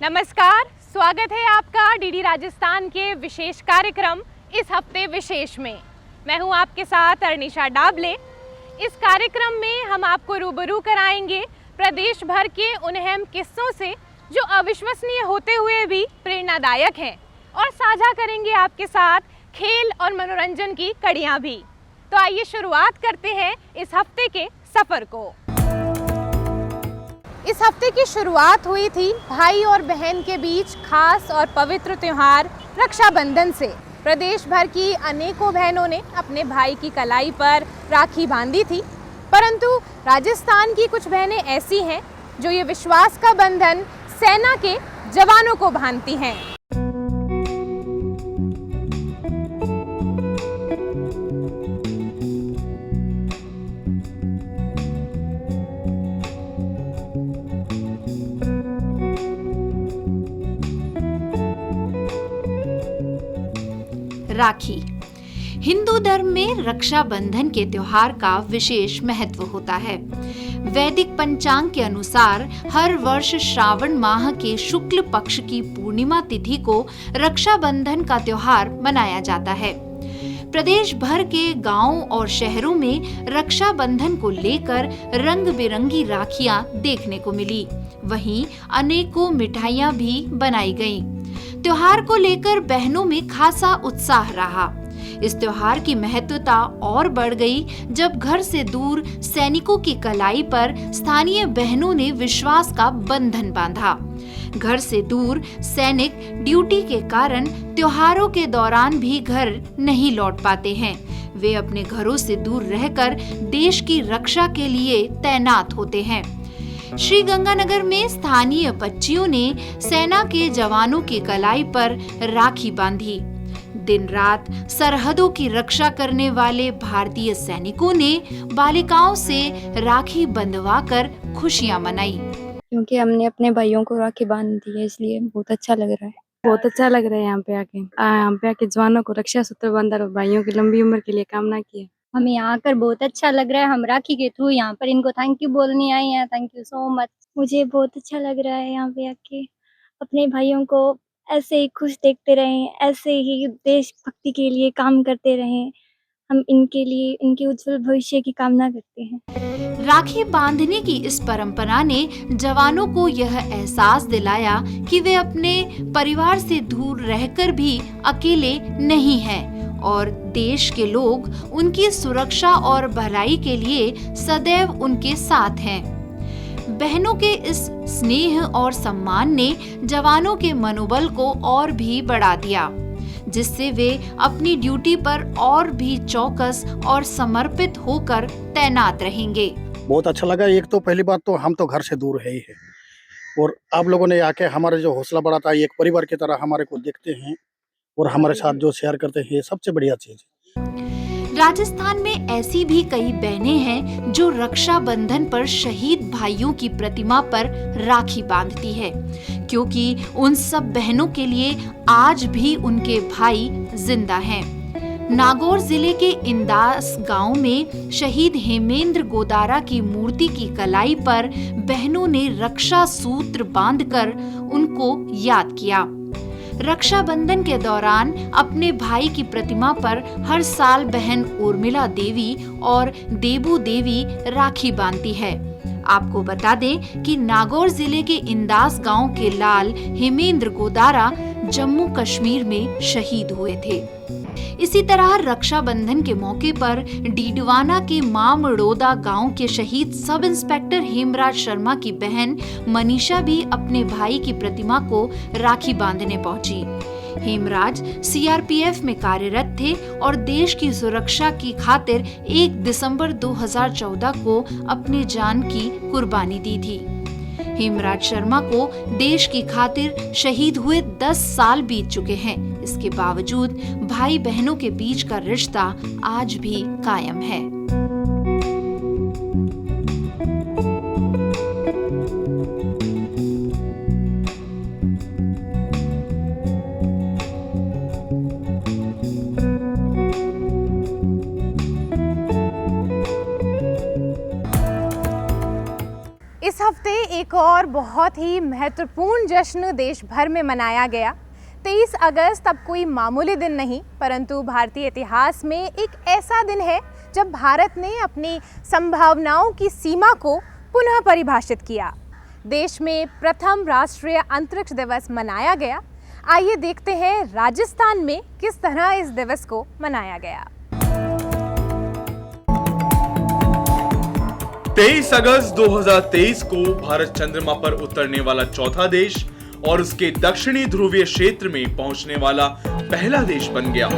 नमस्कार, स्वागत है आपका डीडी राजस्थान के विशेष कार्यक्रम इस हफ्ते विशेष में। मैं हूं आपके साथ अर्निशा डाबले। इस कार्यक्रम में हम आपको रूबरू कराएंगे प्रदेश भर के उन अहम किस्सों से जो अविश्वसनीय होते हुए भी प्रेरणादायक हैं और साझा करेंगे आपके साथ खेल और मनोरंजन की कड़ियां भी। तो आइए शुरुआत करते हैं इस हफ्ते के सफ़र को। इस हफ्ते की शुरुआत हुई थी भाई और बहन के बीच खास और पवित्र त्योहार रक्षाबंधन से। प्रदेश भर की अनेकों बहनों ने अपने भाई की कलाई पर राखी बांधी थी, परंतु राजस्थान की कुछ बहनें ऐसी हैं जो ये विश्वास का बंधन सेना के जवानों को बांधती हैं। राखी। हिंदू धर्म में रक्षाबंधन के त्योहार का विशेष महत्व होता है। वैदिक पंचांग के अनुसार हर वर्ष श्रावण माह के शुक्ल पक्ष की पूर्णिमा तिथि को रक्षाबंधन का त्योहार मनाया जाता है। प्रदेश भर के गांवों और शहरों में रक्षाबंधन को लेकर रंग बिरंगी राखियां देखने को मिली। वहीं अनेकों मिठाइयां भी बनाई गईं। त्योहार को लेकर बहनों में खासा उत्साह रहा। इस त्योहार की महत्वता और बढ़ गई जब घर से दूर सैनिकों की कलाई पर स्थानीय बहनों ने विश्वास का बंधन बांधा। घर से दूर सैनिक ड्यूटी के कारण त्योहारों के दौरान भी घर नहीं लौट पाते हैं। वे अपने घरों से दूर रहकर देश की रक्षा के लिए तैनात होते हैं। श्री गंगानगर में स्थानीय बच्चियों ने सेना के जवानों की कलाई पर राखी बांधी। दिन रात सरहदों की रक्षा करने वाले भारतीय सैनिकों ने बालिकाओं से राखी बंधवाकर खुशियां मनाई। क्योंकि हमने अपने भाइयों को राखी बांध दी है, इसलिए बहुत अच्छा लग रहा है। बहुत अच्छा लग रहा है यहाँ पे आके जवानों को रक्षा सूत्र बांधा और भाइयों की लंबी उम्र के लिए कामना की है। हमें यहाँ आकर बहुत अच्छा लग रहा है। हम राखी के थ्रू यहाँ पर इनको थैंक यू बोलने आए हैं। Thank you so much. मुझे बहुत अच्छा लग रहा है यहाँ पे आके। अपने भाइयों को ऐसे ही खुश देखते रहें, ऐसे ही देशभक्ति के लिए काम करते रहें। हम इनके लिए, इनके उज्जवल भविष्य की कामना करते हैं। राखी बांधने की इस परंपरा ने जवानों को यह एहसास दिलाया कि वे अपने परिवार से दूर रहकर भी अकेले नहीं हैं और देश के लोग उनकी सुरक्षा और भलाई के लिए सदैव उनके साथ हैं। बहनों के इस स्नेह और सम्मान ने जवानों के मनोबल को और भी बढ़ा दिया, जिससे वे अपनी ड्यूटी पर और भी चौकस और समर्पित होकर तैनात रहेंगे। बहुत अच्छा लगा। एक तो पहली बात तो हम तो घर से दूर है ही है और आप लोगों ने आके हमारे जो हौसला बढ़ाता है, एक परिवार की तरह हमारे को देखते हैं और हमारे साथ जो शेयर करते हैं, ये सबसे बढ़िया चीज है। राजस्थान में ऐसी भी कई बहनें हैं जो रक्षाबंधन पर शहीद भाइयों की प्रतिमा पर राखी बांधती है, क्योंकि उन सब बहनों के लिए आज भी उनके भाई जिंदा हैं। नागौर जिले के इंदास गांव में शहीद हेमेंद्र गोदारा की मूर्ति की कलाई पर बहनों ने रक्षा सूत्र बांधकर उनको याद किया। रक्षाबंधन के दौरान अपने भाई की प्रतिमा पर हर साल बहन उर्मिला देवी और देबू देवी राखी बांधती है। आपको बता दें कि नागौर जिले के इंदास गांव के लाल हेमेंद्र गोदारा जम्मू कश्मीर में शहीद हुए थे। इसी तरह रक्षाबंधन के मौके पर डीडवाना के मामड़ोदा गांव के शहीद सब इंस्पेक्टर हेमराज शर्मा की बहन मनीषा भी अपने भाई की प्रतिमा को राखी बांधने पहुंची। हेमराज सीआरपीएफ में कार्यरत थे और देश की सुरक्षा की खातिर 1 दिसंबर 2014 को अपनी जान की कुर्बानी दी थी। हेमराज शर्मा को देश की खातिर शहीद हुए 10 साल बीत चुके हैं। इसके बावजूद भाई बहनों के बीच का रिश्ता आज भी कायम है। इस हफ्ते एक और बहुत ही महत्वपूर्ण जश्न देश भर में मनाया गया। 23 अगस्त अब कोई मामूली दिन नहीं, परंतु भारतीय इतिहास में एक ऐसा दिन है जब भारत ने अपनी संभावनाओं की सीमा को पुनः परिभाषित किया। देश में प्रथम राष्ट्रीय अंतरिक्ष दिवस मनाया गया। आइए देखते हैं राजस्थान में किस तरह इस दिवस को मनाया गया। 23 अगस्त 2023 को भारत चंद्रमा पर उतरने वाला चौथा देश और उसके दक्षिणी ध्रुवीय क्षेत्र में पहुंचने वाला पहला देश बन गया।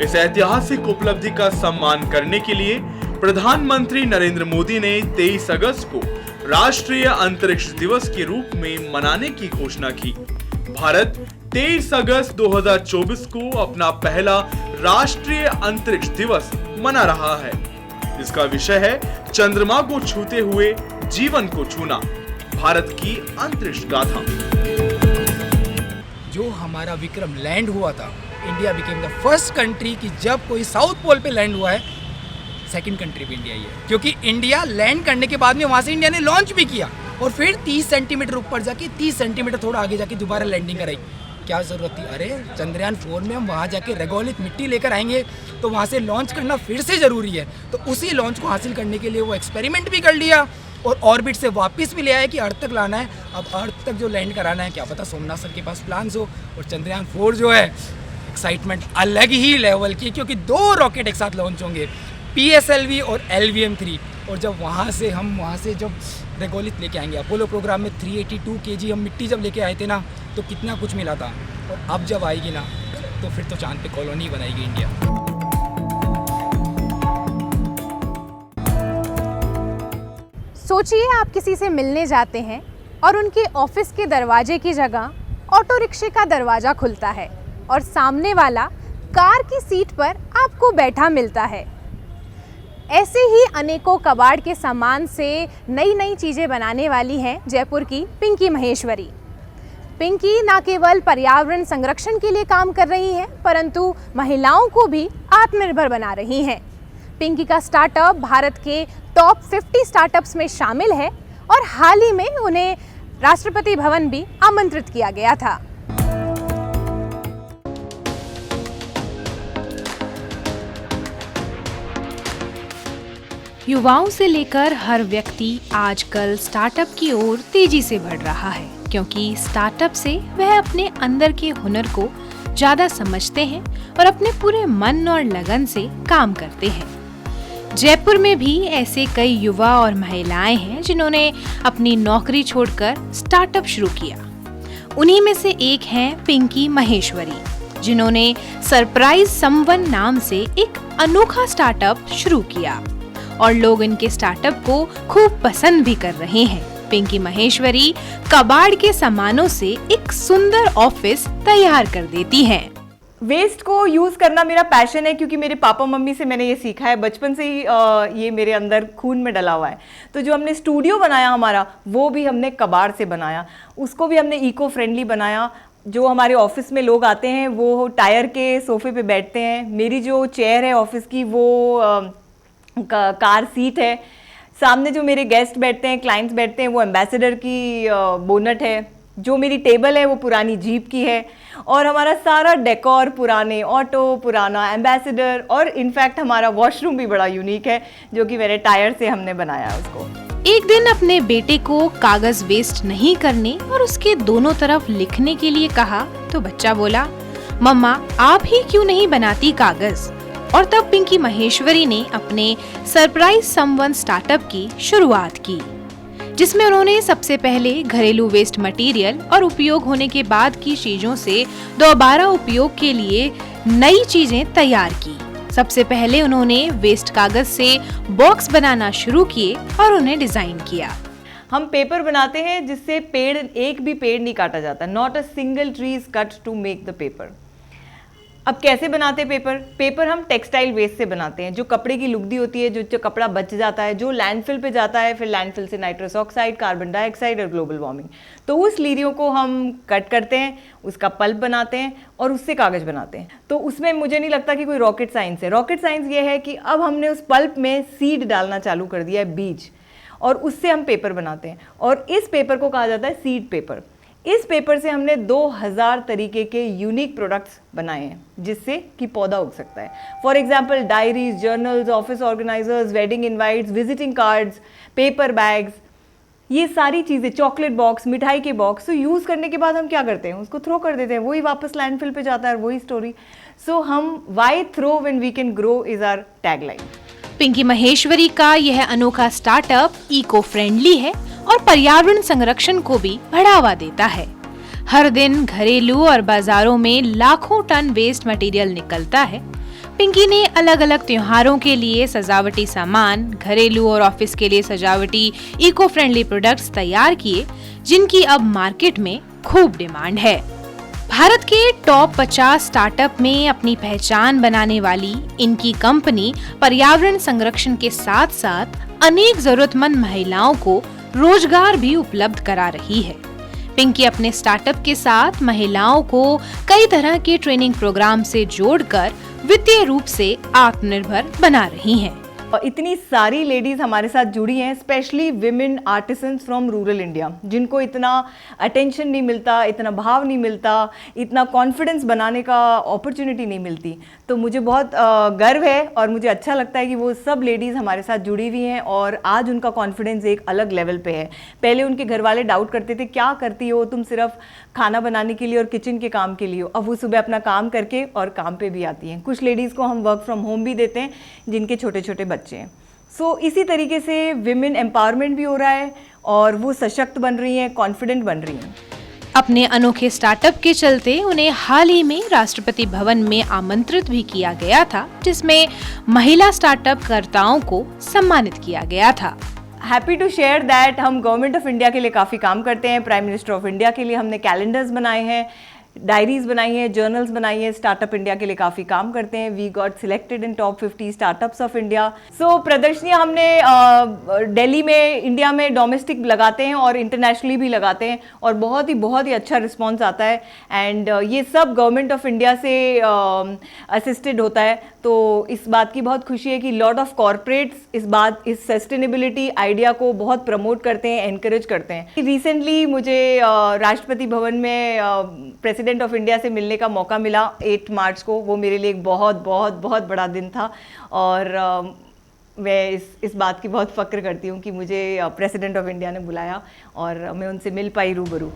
इस ऐतिहासिक उपलब्धि का सम्मान करने के लिए प्रधानमंत्री नरेंद्र मोदी ने 23 अगस्त को राष्ट्रीय अंतरिक्ष दिवस के रूप में मनाने की घोषणा की। भारत 23 अगस्त 2024 को अपना पहला राष्ट्रीय अंतरिक्ष दिवस मना रहा है। इसका विषय है चंद्रमा को छूते हुए जीवन को छूना, भारत की अंतरिक्ष गाथा। जो हमारा विक्रम लैंड हुआ था, India became the first country कि जब कोई साउथ पोल पे लैंड हुआ है, सेकंड कंट्री भी इंडिया ही है। क्योंकि इंडिया लैंड करने के बाद में वहाँ से इंडिया ने लॉन्च भी किया और फिर 30 सेंटीमीटर ऊपर जाके 30 सेंटीमीटर थोड़ा आगे जाके दोबारा लैंडिंग कराई। क्या ज़रूरत थी? अरे चंद्रयान 4 में हम वहाँ जाके रेगोलित मिट्टी लेकर आएंगे तो वहाँ से लॉन्च करना फिर से ज़रूरी है। तो उसी लॉन्च को हासिल करने के लिए वो एक्सपेरिमेंट भी कर लिया और ऑर्बिट से वापस भी ले आया कि अर्थ तक लाना है। अब अर्थ तक जो लैंड कराना है, क्या पता सोमनाथ सर के पास प्लान्स हो। और चंद्रयान 4 जो है, एक्साइटमेंट अलग ही लेवल की, क्योंकि 2 रॉकेट एक साथ लॉन्च होंगे, PSLV और LVM-3। और जब वहाँ से जब रेगोलित लेके आएंगे, अपोलो प्रोग्राम में 382 kg हम मिट्टी जब लेके आए थे ना, तो कितना कुछ मिला था। और अब जब आएगी ना, तो फिर तो चांद पे कॉलोनी बनाएगी इंडिया। सोचिए आप किसी से मिलने जाते हैं और उनके ऑफिस के दरवाजे की जगह ऑटो रिक्शे का दरवाज़ा खुलता है और सामने वाला कार की सीट पर आपको बैठा मिलता है। ऐसे ही अनेकों कबाड़ के सामान से नई नई चीज़ें बनाने वाली हैं जयपुर की पिंकी महेश्वरी। पिंकी न केवल पर्यावरण संरक्षण के लिए काम कर रही हैं, परंतु महिलाओं को भी आत्मनिर्भर बना रही हैं। पिंकी का स्टार्टअप भारत के टॉप 50 स्टार्टअप्स में शामिल है और हाल ही में उन्हें राष्ट्रपति भवन भी आमंत्रित किया गया था। युवाओं से लेकर हर व्यक्ति आजकल स्टार्टअप की ओर तेजी से बढ़ रहा है, क्योंकि स्टार्टअप से वह अपने अंदर के हुनर को ज्यादा समझते हैं और अपने पूरे मन और लगन से काम करते हैं। जयपुर में भी ऐसे कई युवा और महिलाएं हैं जिन्होंने अपनी नौकरी छोड़कर स्टार्टअप शुरू किया। उन्हीं में से एक हैं पिंकी महेश्वरी, जिन्होंने सरप्राइज समवन नाम से एक अनोखा स्टार्टअप शुरू किया और लोग इनके स्टार्टअप को खूब पसंद भी कर रहे हैं। पिंकी महेश्वरी कबाड़ के सामानों से एक सुंदर ऑफिस तैयार कर देती हैं। वेस्ट को यूज़ करना मेरा पैशन है, क्योंकि मेरे पापा मम्मी से मैंने ये सीखा है, बचपन से ही ये मेरे अंदर खून में डला हुआ है। तो जो हमने स्टूडियो बनाया हमारा, वो भी हमने कबाड़ से बनाया, उसको भी हमने इको फ्रेंडली बनाया। जो हमारे ऑफिस में लोग आते हैं वो टायर के सोफे पे बैठते हैं। मेरी जो चेयर है ऑफिस की, वो कार सीट है। सामने जो मेरे गेस्ट बैठते हैं, क्लाइंट्स बैठते हैं, वो एम्बेसडर की बोनट है। जो मेरी टेबल है वो पुरानी जीप की है। और हमारा सारा डेकोर पुराने ऑटो, पुराना एम्बेसडर, और इनफैक्ट हमारा वॉशरूम भी बड़ा यूनिक है, जो कि मेरे टायर से हमने बनाया है उसको। एक दिन अपने बेटे को कागज वेस्ट नहीं करने और उसके दोनों तरफ लिखने के लिए कहा तो बच्चा बोला, मम्मा आप ही क्यों नहीं बनाती कागज। और तब पिंकी महेश्वरी ने अपने सरप्राइज समवन स्टार्टअप की शुरुआत की, जिसमें उन्होंने सबसे पहले घरेलू वेस्ट मटेरियल और उपयोग होने के बाद की चीजों से दोबारा उपयोग के लिए नई चीजें तैयार की। सबसे पहले उन्होंने वेस्ट कागज से बॉक्स बनाना शुरू किए और उन्हें डिजाइन किया। हम पेपर बनाते हैं जिससे एक भी पेड़ नहीं काटा जाता। Not a single tree is cut to make the paper. अब कैसे बनाते हैं पेपर हम टेक्सटाइल वेस्ट से बनाते हैं। जो कपड़े की लुगदी होती है, जो कपड़ा बच जाता है, जो लैंडफिल पे जाता है, फिर लैंडफिल से नाइट्रस ऑक्साइड, कार्बन डाइऑक्साइड और ग्लोबल वार्मिंग, तो उस लीरियों को हम कट करते हैं, उसका पल्प बनाते हैं और उससे कागज बनाते हैं। तो उसमें मुझे नहीं लगता कि कोई रॉकेट साइंस है। रॉकेट साइंस ये है कि अब हमने उस पल्प में सीड डालना चालू कर दिया है, बीज, और उससे हम पेपर बनाते हैं और इस पेपर को कहा जाता है सीड पेपर। इस पेपर से हमने 2000 तरीके के यूनिक प्रोडक्ट्स बनाए हैं जिससे कि पौधा उग सकता है। For example diaries, journals, office organisers, wedding invites, visiting cards, paper bags, ये सारी चीज़ें, चॉकलेट बॉक्स, मिठाई के बॉक्स, तो यूज़ करने के बाद हम क्या करते हैं, उसको थ्रो कर देते हैं, वही वापस लैंडफिल पे जाता है और वही स्टोरी। सो हम why throw when we can grow is our tagline. Pinky Maheshwari का यह अनोखा स्टार्टअप इको फ्रेंडली है और पर्यावरण संरक्षण को भी बढ़ावा देता है। हर दिन घरेलू और बाजारों में लाखों टन वेस्ट मटेरियल निकलता है। पिंकी ने अलग अलग त्योहारों के लिए सजावटी सामान, घरेलू और ऑफिस के लिए सजावटी इको फ्रेंडली प्रोडक्ट्स तैयार किए, जिनकी अब मार्केट में खूब डिमांड है। भारत के टॉप 50 स्टार्टअप में अपनी पहचान बनाने वाली इनकी कंपनी पर्यावरण संरक्षण के साथ साथ अनेक जरूरतमंद महिलाओं को रोजगार भी उपलब्ध करा रही है। पिंकी अपने स्टार्टअप के साथ महिलाओं को कई तरह के ट्रेनिंग प्रोग्राम से जोड़कर वित्तीय रूप से आत्मनिर्भर बना रही हैं। और इतनी सारी लेडीज़ हमारे साथ जुड़ी हैं, specially women artisans from rural India, जिनको इतना अटेंशन नहीं मिलता, इतना भाव नहीं मिलता, इतना कॉन्फिडेंस बनाने का अपॉर्चुनिटी नहीं मिलती। तो मुझे बहुत गर्व है और मुझे अच्छा लगता है कि वो सब लेडीज़ हमारे साथ जुड़ी हुई हैं और आज उनका कॉन्फिडेंस एक अलग लेवल पे है। पहले उनके घर वाले डाउट करते थे, क्या करती हो तुम, सिर्फ खाना बनाने के लिए और किचन के काम के लिए हो। अब वो सुबह अपना काम करके और काम पे भी आती हैं। कुछ लेडीज़ को हम वर्क फ्रॉम होम भी देते हैं जिनके छोटे छोटे बच्चे हैं। सो इसी तरीके से विमेन एम्पावरमेंट भी हो रहा है और वो सशक्त बन रही हैं, कॉन्फिडेंट बन रही हैं। अपने अनोखे स्टार्टअप के चलते उन्हें हाल ही में राष्ट्रपति भवन में आमंत्रित भी किया गया था, जिसमें महिला स्टार्टअप कर्ताओं को सम्मानित किया गया था। हैप्पी टू शेयर दैट हम गवर्नमेंट ऑफ इंडिया के लिए काफ़ी काम करते हैं। प्राइम मिनिस्टर ऑफ इंडिया के लिए हमने कैलेंडर्स बनाए हैं, डायरीज बनाई हैं, जर्नल्स बनाई हैं। स्टार्टअप इंडिया के लिए काफ़ी काम करते हैं। We got selected in top 50 startups of India. So प्रदर्शनियाँ हमने दिल्ली में, इंडिया में डोमेस्टिक लगाते हैं और इंटरनेशनली भी लगाते हैं और बहुत ही अच्छा रिस्पॉन्स आता है। एंड ये सब गवर्नमेंट ऑफ इंडिया से असिस्टेड होता है। तो इस बात की बहुत खुशी है कि लॉट ऑफ कॉरपोरेट्स इस सस्टेनेबिलिटी आइडिया को बहुत प्रमोट करते हैं, एनकरेज करते हैं। रिसेंटली मुझे राष्ट्रपति भवन में प्रेसिडेंट ऑफ इंडिया से मिलने का मौका मिला 8 मार्च को। वो मेरे लिए एक बहुत बड़ा दिन था और मैं इस बात की बहुत फ़क्र करती हूँ कि मुझे प्रेसिडेंट ऑफ इंडिया ने बुलाया और मैं उनसे मिल पाई रूबरू।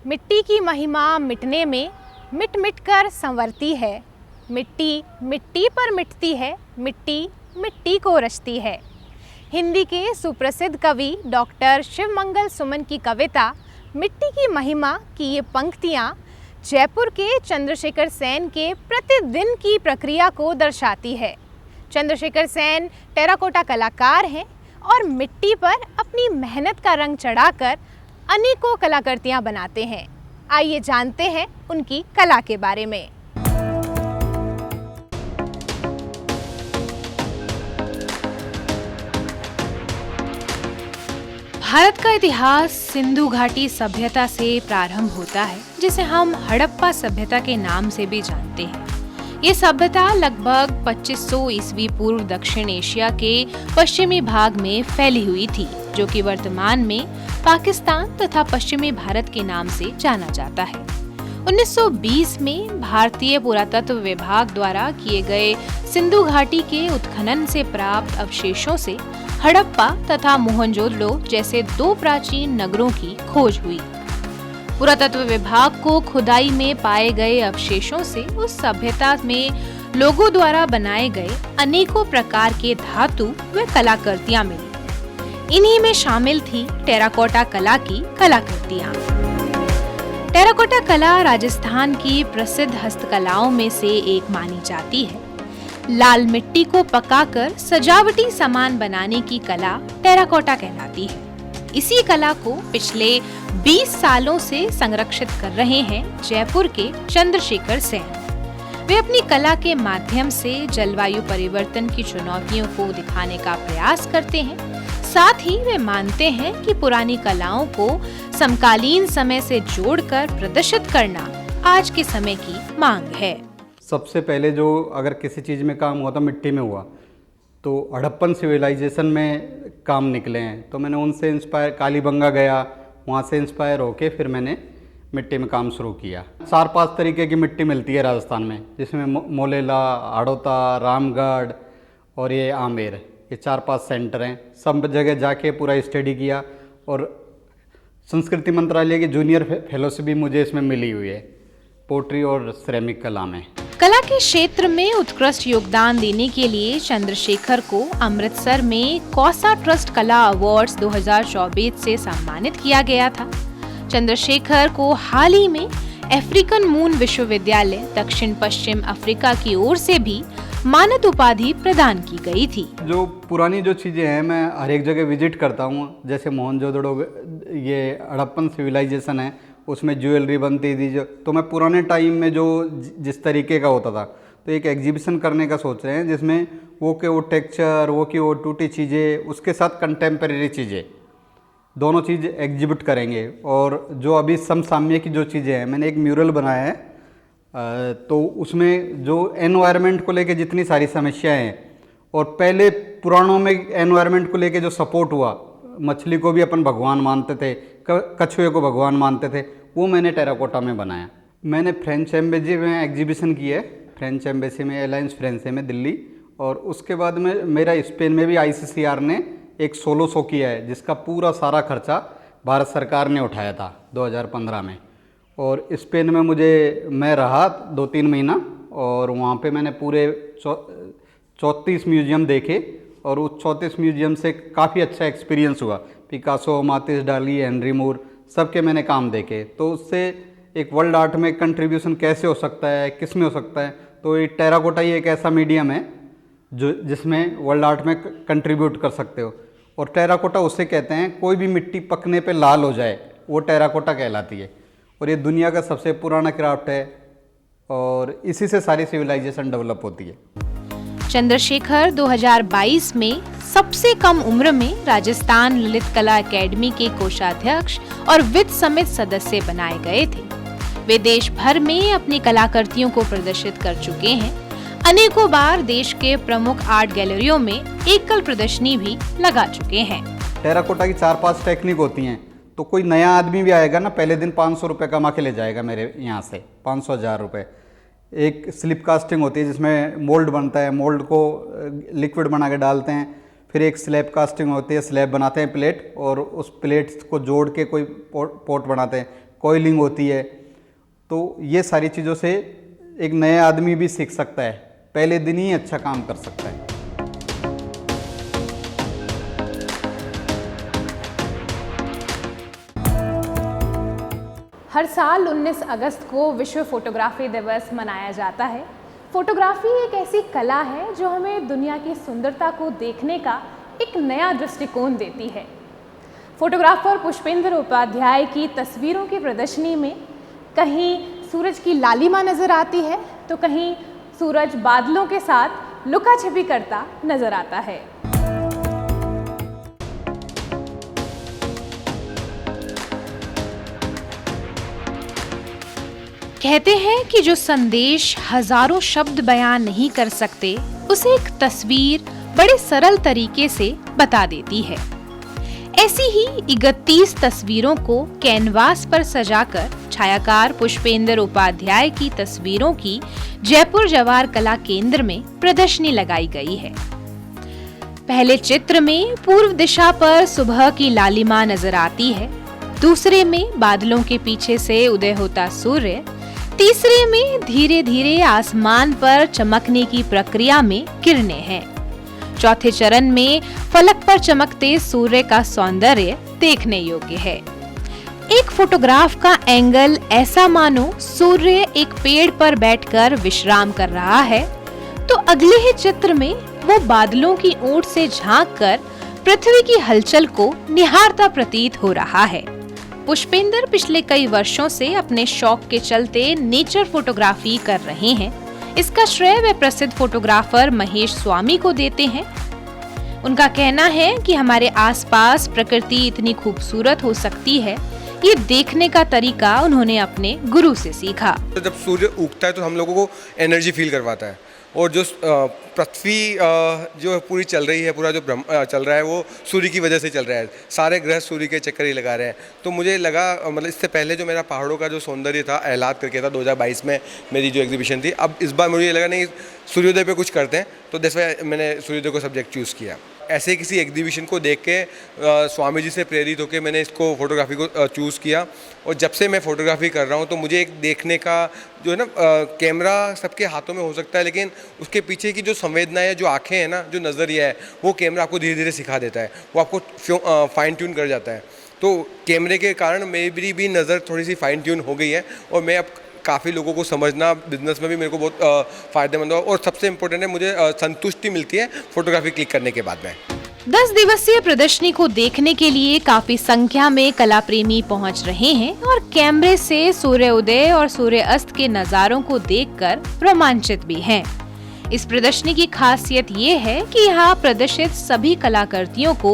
मिट्टी की महिमा मिटने में मिट कर संवरती है। मिट्टी मिट्टी पर मिटती है, मिट्टी मिट्टी को रचती है। हिंदी के सुप्रसिद्ध कवि डॉक्टर शिवमंगल सुमन की कविता मिट्टी की महिमा की ये पंक्तियाँ जयपुर के चंद्रशेखर सेन के प्रतिदिन की प्रक्रिया को दर्शाती है। चंद्रशेखर सेन टेराकोटा कलाकार हैं और मिट्टी पर अपनी मेहनत का रंग चढ़ाकर अनेकों कलाकृतियाँ बनाते हैं। आइए जानते हैं उनकी कला के बारे में। भारत का इतिहास सिंधु घाटी सभ्यता से प्रारंभ होता है, जिसे हम हड़प्पा सभ्यता के नाम से भी जानते हैं। ये सभ्यता लगभग 2500 ईस्वी पूर्व दक्षिण एशिया के पश्चिमी भाग में फैली हुई थी, जो कि वर्तमान में पाकिस्तान तथा पश्चिमी भारत के नाम से जाना जाता है। 1920 में भारतीय पुरातत्व विभाग द्वारा किए गए सिंधु घाटी के उत्खनन से प्राप्त अवशेषों से हड़प्पा तथा मोहनजोदड़ो जैसे 2 प्राचीन नगरों की खोज हुई। पुरातत्व विभाग को खुदाई में पाए गए अवशेषों से उस सभ्यता में लोगों द्वारा बनाए गए अनेकों प्रकार के धातु व कलाकृतियां मिली। इन्हीं में शामिल थी टेराकोटा कला की कलाकृतियां। टेराकोटा कला राजस्थान की प्रसिद्ध हस्तकलाओं में से एक मानी जाती है। लाल मिट्टी को पकाकर सजावटी सामान बनाने की कला टेराकोटा कहलाती है। इसी कला को पिछले 20 सालों से संरक्षित कर रहे हैं जयपुर के चंद्रशेखर सेन। वे अपनी कला के माध्यम से जलवायु परिवर्तन की चुनौतियों को दिखाने का प्रयास करते हैं। साथ ही वे मानते हैं कि पुरानी कलाओं को समकालीन समय से जोड़कर प्रदर्शित करना आज के समय की मांग है। सबसे पहले जो अगर किसी चीज़ में काम हुआ तो मिट्टी में हुआ, तो हड़प्पन सिविलाइजेशन में काम निकले हैं, तो मैंने उनसे इंस्पायर, कालीबंगा गया, वहाँ से इंस्पायर होके फिर मैंने मिट्टी में काम शुरू किया। 4-5 तरीके की मिट्टी मिलती है राजस्थान में, जिसमें मोलेला, हड़ौता, रामगढ़ और ये आमेर, ये 4-5 सेंटर हैं। सब जगह जाके पूरा स्टडी किया और संस्कृति मंत्रालय की जूनियर फेलोशिप भी मुझे इसमें मिली हुई है, पोट्री और सिरेमिक कला में। कला के क्षेत्र में उत्कृष्ट योगदान देने के लिए चंद्रशेखर को अमृतसर में कौसा ट्रस्ट कला अवार्ड्स 2024 से सम्मानित किया गया था। चंद्रशेखर को हाल ही में अफ्रीकन मून विश्वविद्यालय दक्षिण पश्चिम अफ्रीका की ओर से भी मानद उपाधि प्रदान की गई थी। जो पुरानी जो चीज़ें हैं मैं हर एक जगह विजिट करता हूँ, जैसे मोहनजोदड़ो, ये हड़प्पन सिविलाइजेशन है, उसमें ज्वेलरी बनती थी जो, तो मैं पुराने टाइम में जो जिस तरीके का होता था, तो एक एग्जीबिशन करने का सोच रहे हैं जिसमें वो के वो टेक्सचर, वो की वो टूटी चीज़ें, उसके साथ कंटेम्प्रेरी चीज़ें, दोनों चीज़ एग्जिबिट करेंगे। और जो अभी समसामयिक की जो चीज़ें हैं, मैंने एक म्यूरल बनाया है, तो उसमें जो एनवायरनमेंट को लेके जितनी सारी समस्याएं हैं, और पहले पुराणों में एनवायरनमेंट को लेके जो सपोर्ट हुआ, मछली को भी अपन भगवान मानते थे, कछुए को भगवान मानते थे, वो मैंने टेराकोटा में बनाया। मैंने फ्रेंच एम्बेसी में एग्जीबिशन की है, फ्रेंच एम्बेसी में, एलायंस फ्रेंस में दिल्ली, और उसके बाद में मेरा स्पेन में भी ICCR ने एक सोलो शो किया है, जिसका पूरा सारा खर्चा भारत सरकार ने उठाया था 2015 में। और स्पेन में मैं रहा 2-3 महीना, और वहाँ पे मैंने पूरे 34 म्यूजियम देखे, और उस 34 म्यूजियम से काफ़ी अच्छा एक्सपीरियंस हुआ। पिकासो, मातिस, डाली, हेनरी मूर, सबके मैंने काम देखे, तो उससे एक वर्ल्ड आर्ट में कंट्रीब्यूशन कैसे हो सकता है, किस में हो सकता है। तो ये टेराकोटा ही एक ऐसा मीडियम है जो जिसमें वर्ल्ड आर्ट में कंट्रीब्यूट कर सकते हो। और टेराकोटा उसे कहते हैं, कोई भी मिट्टी पकने पे लाल हो जाए वो टेराकोटा कहलाती है, और ये दुनिया का सबसे पुराना क्राफ्ट है, और इसी से सारी सिविलाइजेशन डेवलप होती है। चंद्रशेखर 2022 में सबसे कम उम्र में राजस्थान ललित कला एकेडमी के कोषाध्यक्ष और वित्त समिति सदस्य बनाए गए थे। वे देश भर में अपनी कलाकृतियों को प्रदर्शित कर चुके हैं। अनेकों बार देश के प्रमुख आर्ट गैलरियों में एकल प्रदर्शनी भी लगा चुके हैं। टेराकोटा की 4-5 टेक्निक होती हैं, तो कोई नया आदमी भी आएगा ना, पहले दिन 500 रुपये कमा के ले जाएगा मेरे यहाँ से, 500-1000 रुपये। एक स्लिप कास्टिंग होती है जिसमें मोल्ड बनता है, मोल्ड को लिक्विड बना के डालते हैं। फिर एक स्लैब कास्टिंग होती है, स्लैब बनाते हैं प्लेट, और उस प्लेट्स को जोड़ के कोई पोट बनाते हैं। कॉइलिंग होती है। तो ये सारी चीज़ों से एक नया आदमी भी सीख सकता है, पहले दिन ही अच्छा काम कर सकता है। हर साल 19 अगस्त को विश्व फोटोग्राफी दिवस मनाया जाता है। फोटोग्राफी एक ऐसी कला है जो हमें दुनिया की सुंदरता को देखने का एक नया दृष्टिकोण देती है। फोटोग्राफर पुष्पेंद्र उपाध्याय की तस्वीरों की प्रदर्शनी में कहीं सूरज की लालिमा नज़र आती है, तो कहीं सूरज बादलों के साथ लुका छिपी करता नजर आता है। कहते हैं कि जो संदेश हजारों शब्द बयान नहीं कर सकते, उसे एक तस्वीर बड़े सरल तरीके से बता देती है। ऐसी ही 31 तस्वीरों को कैनवास पर सजाकर छायाकार पुष्पेंद्र उपाध्याय की तस्वीरों की जयपुर जवाहर कला केंद्र में प्रदर्शनी लगाई गई है। पहले चित्र में पूर्व दिशा पर सुबह की लालिमा नजर आती है, दूसरे में बादलों के पीछे से उदय होता सूर्य, तीसरे में धीरे धीरे आसमान पर चमकने की प्रक्रिया में किरणें हैं, चौथे चरण में फलक पर चमकते सूर्य का सौंदर्य देखने योग्य है। एक फोटोग्राफ का एंगल ऐसा मानो सूर्य एक पेड़ पर बैठकर विश्राम कर रहा है, तो अगले ही चित्र में वो बादलों की ओट से झांककर पृथ्वी की हलचल को निहारता प्रतीत हो रहा है। पुष्पेंद्र पिछले कई वर्षों से अपने शौक के चलते नेचर फोटोग्राफी कर रहे हैं। इसका श्रेय वे प्रसिद्ध फोटोग्राफर महेश स्वामी को देते हैं। उनका कहना है कि हमारे आसपास प्रकृति इतनी खूबसूरत हो सकती है ये देखने का तरीका उन्होंने अपने गुरु से सीखा। तो जब सूर्य उगता है तो हम लोगों को एनर्जी फील करवाता है, और जो पृथ्वी जो पूरी चल रही है, पूरा जो ब्रह्म चल रहा है वो सूर्य की वजह से चल रहा है। सारे ग्रह सूर्य के चक्कर ही लगा रहे हैं। तो मुझे लगा, मतलब इससे पहले जो मेरा पहाड़ों का जो सौंदर्य था, एहलाद करके था, 2022 में मेरी जो एग्जीबिशन थी, अब इस बार मुझे ये लगा नहीं सूर्योदय पे कुछ करते हैं, तो दैट्स व्हाई मैंने सूर्योदय को सब्जेक्ट चूज़ किया। ऐसे किसी एग्जीबिशन को देख के स्वामी जी से प्रेरित होकर मैंने इसको फोटोग्राफी को चूज़ किया, और जब से मैं फ़ोटोग्राफी कर रहा हूँ तो मुझे एक देखने का जो है ना, कैमरा सबके हाथों में हो सकता है, लेकिन उसके पीछे की जो संवेदनाएं, जो आँखें हैं ना, जो नज़रिया है, वो कैमरा आपको धीरे धीरे सिखा देता है, वो आपको फाइन ट्यून कर जाता है। तो कैमरे के कारण मेरी भी नज़र थोड़ी सी फाइन ट्यून हो गई है, और मैं अब काफ़ी लोगों को समझना बिजनेस में भी मेरे को बहुत फ़ायदेमंद हो, और सबसे इम्पोर्टेंट है मुझे संतुष्टि मिलती है फ़ोटोग्राफी क्लिक करने के बाद में। 10 दिवसीय प्रदर्शनी को देखने के लिए काफी संख्या में कला प्रेमी पहुंच रहे हैं और कैमरे से सूर्योदय और सूर्यास्त के नजारों को देखकर रोमांचित भी हैं। इस प्रदर्शनी की खासियत ये है कि यहाँ प्रदर्शित सभी कलाकृतियों को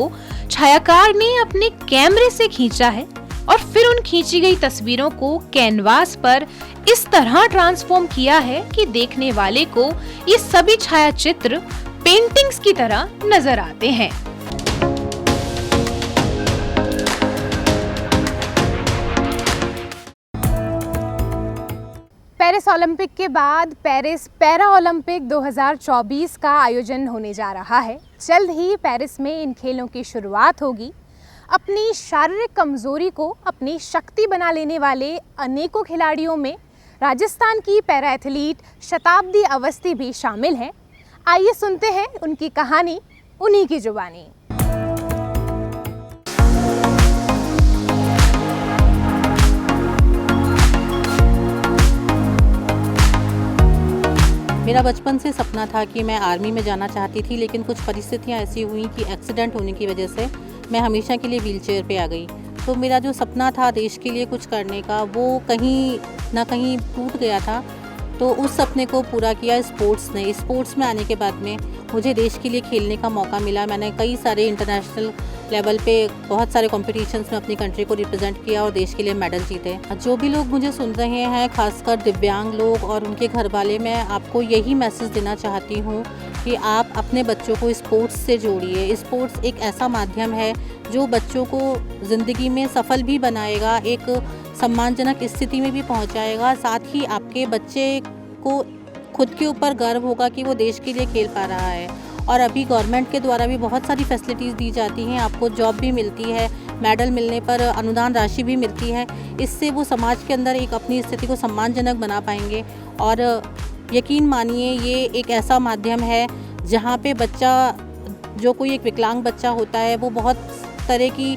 छायाकार ने अपने कैमरे से खींचा है और फिर उन खींची गई तस्वीरों को कैनवास पर इस तरह ट्रांसफॉर्म किया है कि देखने वाले को ये सभी छायाचित्र पेंटिंग्स की तरह नजर आते हैं। पेरिस ओलंपिक के बाद पेरिस पैरा ओलंपिक 2024 का आयोजन होने जा रहा है। जल्द ही पेरिस में इन खेलों की शुरुआत होगी। अपनी शारीरिक कमजोरी को अपनी शक्ति बना लेने वाले अनेकों खिलाड़ियों में राजस्थान की पैरा एथलीट शताब्दी अवस्थी भी शामिल हैं। आइए सुनते हैं उनकी कहानी उन्हीं की जुबानी। मेरा बचपन से सपना था कि मैं आर्मी में जाना चाहती थी, लेकिन कुछ परिस्थितियां ऐसी हुई कि एक्सीडेंट होने की वजह से मैं हमेशा के लिए व्हीलचेयर पे आ गई। तो मेरा जो सपना था देश के लिए कुछ करने का, वो कहीं ना कहीं टूट गया था। तो उस सपने को पूरा किया स्पोर्ट्स ने। स्पोर्ट्स में आने के बाद में मुझे देश के लिए खेलने का मौका मिला। मैंने कई सारे इंटरनेशनल लेवल पे बहुत सारे कॉम्पिटिशन्स में अपनी कंट्री को रिप्रेजेंट किया और देश के लिए मेडल जीते। जो भी लोग मुझे सुन रहे हैं, खासकर दिव्यांग लोग और उनके घर वाले, मैं आपको यही मैसेज देना चाहती हूँ कि आप अपने बच्चों को स्पोर्ट्स से जोड़िए। स्पोर्ट्स एक ऐसा माध्यम है जो बच्चों को ज़िंदगी में सफल भी बनाएगा, एक सम्मानजनक स्थिति में भी पहुंचाएगा। साथ ही आपके बच्चे को खुद के ऊपर गर्व होगा कि वो देश के लिए खेल पा रहा है। और अभी गवर्नमेंट के द्वारा भी बहुत सारी फैसिलिटीज़ दी जाती हैं, आपको जॉब भी मिलती है, मेडल मिलने पर अनुदान राशि भी मिलती है। इससे वो समाज के अंदर एक अपनी स्थिति को सम्मानजनक बना पाएंगे। और यकीन मानिए ये एक ऐसा माध्यम है जहाँ पे बच्चा, जो कोई एक विकलांग बच्चा होता है, वो बहुत तरह की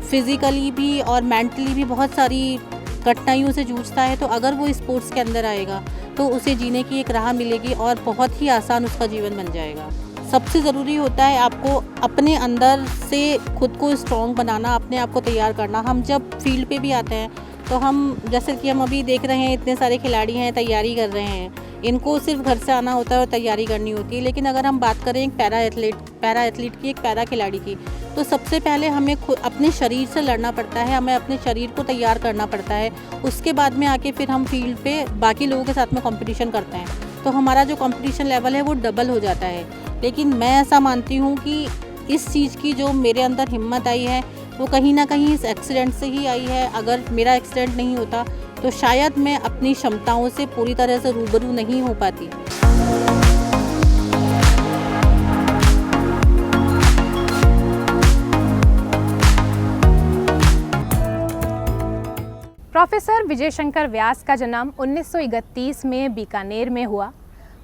फिज़िकली भी और मेंटली भी बहुत सारी कठिनाइयों से जूझता है। तो अगर वो स्पोर्ट्स के अंदर आएगा तो उसे जीने की एक राह मिलेगी और बहुत ही आसान उसका जीवन बन जाएगा। सबसे ज़रूरी होता है आपको अपने अंदर से खुद को स्ट्रॉन्ग बनाना, अपने आप को तैयार करना। हम जब फील्ड पे भी आते हैं तो हम, जैसे कि हम अभी देख रहे हैं, इतने सारे खिलाड़ी हैं, तैयारी कर रहे हैं, इनको सिर्फ घर से आना होता है और तैयारी करनी होती है। लेकिन अगर हम बात करें एक पैरा एथलीट की, एक पैरा खिलाड़ी की, तो सबसे पहले हमें अपने शरीर से लड़ना पड़ता है, हमें अपने शरीर को तैयार करना पड़ता है। उसके बाद में आके फिर हम फील्ड पे बाकी लोगों के साथ में कंपटीशन करते हैं, तो हमारा जो कंपटीशन लेवल है वो डबल हो जाता है। लेकिन मैं ऐसा मानती हूँ कि इस चीज़ की जो मेरे अंदर हिम्मत आई है वो कहीं ना कहीं इस एक्सीडेंट से ही आई है। अगर मेरा एक्सीडेंट नहीं होता तो शायद मैं अपनी क्षमताओं से पूरी तरह से रूबरू नहीं हो पाती। प्रोफेसर विजय शंकर व्यास का जन्म 1931 में बीकानेर में हुआ।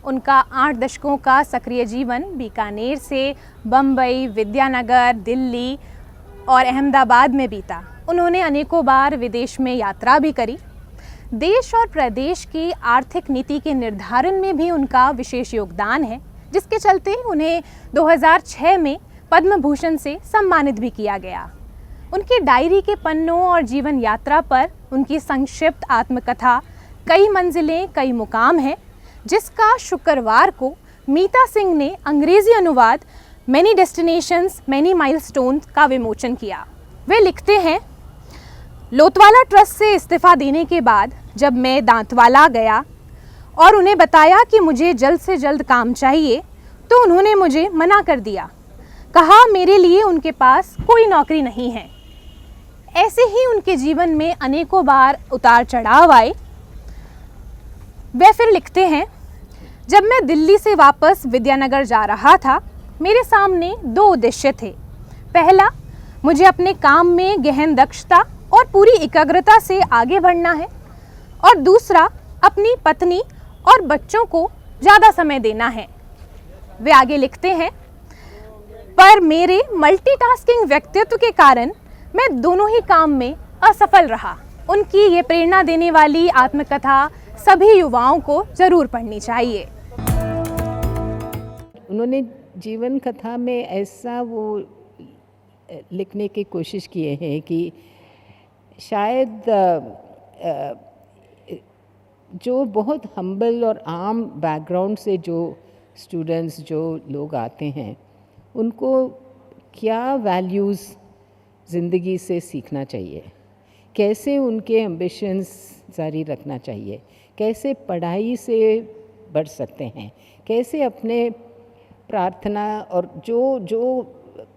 उनका 8 दशकों का सक्रिय जीवन बीकानेर से बम्बई, विद्यानगर, दिल्ली और अहमदाबाद में बीता। उन्होंने अनेकों बार विदेश में यात्रा भी करी। देश और प्रदेश की आर्थिक नीति के निर्धारण में भी उनका विशेष योगदान है, जिसके चलते उन्हें 2006 में पद्म भूषण से सम्मानित भी किया गया। उनकी डायरी के पन्नों और जीवन यात्रा पर उनकी संक्षिप्त आत्मकथा कई मंजिलें कई मुकाम है, जिसका शुक्रवार को मीता सिंह ने अंग्रेजी अनुवाद मैनी डेस्टिनेशंस मैनी माइलस्टोन्स का विमोचन किया। वे लिखते हैं, लोतवाला ट्रस्ट से इस्तीफ़ा देने के बाद जब मैं दांतवाला गया और उन्हें बताया कि मुझे जल्द से जल्द काम चाहिए, तो उन्होंने मुझे मना कर दिया। कहा मेरे लिए उनके पास कोई नौकरी नहीं है। ऐसे ही उनके जीवन में अनेकों बार उतार चढ़ाव आए। वे फिर लिखते हैं, जब मैं दिल्ली से वापस विद्यानगर जा रहा था, मेरे सामने 2 उद्देश्य थे। पहला, मुझे अपने काम में गहन दक्षता और पूरी एकाग्रता से आगे बढ़ना है, और दूसरा, अपनी पत्नी और बच्चों को ज़्यादा समय देना है। वे आगे लिखते हैं, पर मेरे मल्टीटास्किंग व्यक्तित्व के कारण मैं दोनों ही काम में असफल रहा। उनकी ये प्रेरणा देने वाली आत्मकथा सभी युवाओं को ज़रूर पढ़नी चाहिए। उन्होंने जीवन कथा में ऐसा वो लिखने की कोशिश किए हैं कि शायद जो बहुत हम्बल और आम बैकग्राउंड से जो स्टूडेंट्स, जो लोग आते हैं, उनको क्या वैल्यूज़ ज़िंदगी से सीखना चाहिए, कैसे उनके एम्बिशंस जारी रखना चाहिए, कैसे पढ़ाई से बढ़ सकते हैं, कैसे अपने प्रार्थना और जो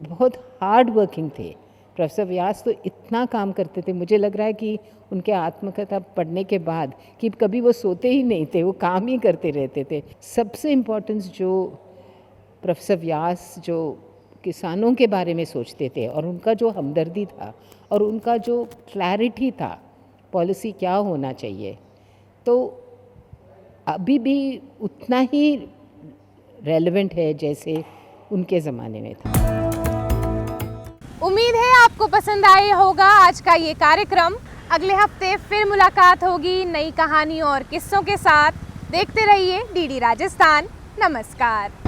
बहुत हार्ड वर्किंग थे। प्रोफेसर व्यास तो इतना काम करते थे, मुझे लग रहा है कि उनके आत्मकथा पढ़ने के बाद कि कभी वो सोते ही नहीं थे, वो काम ही करते रहते थे। सबसे इम्पोर्टेंस जो प्रोफेसर व्यास जो किसानों के बारे में सोचते थे और उनका जो हमदर्दी था और उनका जो क्लैरिटी था पॉलिसी क्या होना चाहिए, तो अभी भी उतना ही रेलेवेंट है जैसे उनके ज़माने में था। उम्मीद है आपको पसंद आया होगा आज का ये कार्यक्रम। अगले हफ्ते फिर मुलाकात होगी नई कहानी और किस्सों के साथ। देखते रहिए डीडी राजस्थान। नमस्कार।